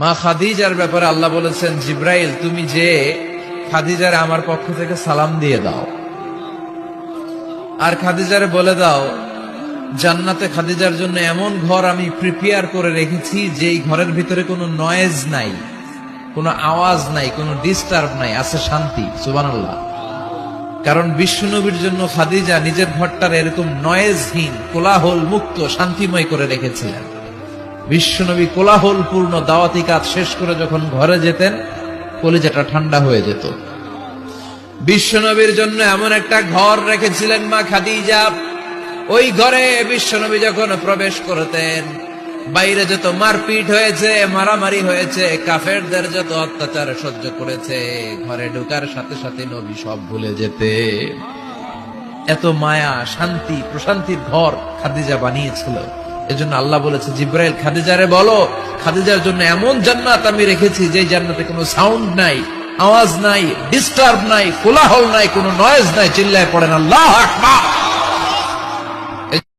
মা খাদিজার ব্যাপারে আল্লাহ বলেছেন, জিব্রাইল তুমি যে খাদিজার আমার পক্ষ থেকে সালাম দিয়ে দাও, আর খাদিজারে বলে দাও জান্নাতে খাদিজার জন্য এমন ঘর আমি প্রিপেয়ার করে রেখেছি যেই ঘরের ভিতরে কোনো নয়েজ নাই, কোনো আওয়াজ নাই, কোনো ডিস্টার্ব নাই, আছে শান্তি। সুবহানাল্লাহ। কারণ বিশ্বনবীর জন্য খাদিজা নিজের ঘরটার এরকম নয়েজহীন, কোলাহল মুক্ত, শান্তিময় করে রেখেছিলেন। বিশ্বনবী কোলাহল পূর্ণ দাওয়াতি কাজ শেষ করে যখন ঘরে যেতেন, কলিজাটা ঠান্ডা হয়ে যেত। বিশ্বনবীর জন্য এমন একটা ঘর রেখেছিলেন মা খাদিজা, ওই ঘরে বিশ্বনবী যখন প্রবেশ করতেন, বাইরে যত মারপিট হয়েছে, মারামারি হয়েছে, কাফেরদের যত অত্যাচার সহ্য করেছে, ঘরে ঢোকার সাথে সাথে নবী সব ভুলে যেতে। এত মায়া, শান্তি, প্রশান্তির ঘর খাদিজা বানিয়েছিল। এজন্য আল্লাহ বলেছে, জিব্রাইল খাদিজারে বলো, খাদিজার জন্য এমন জান্নাত আমি রেখেছি যে জান্নাতে কোনো সাউন্ড নাই, আওয়াজ নাই, ডিস্টার্ব নাই, কোলাহল নাই, কোনো নয়েজ নাই। চিল্লায় পড়েন আল্লাহু আকবার।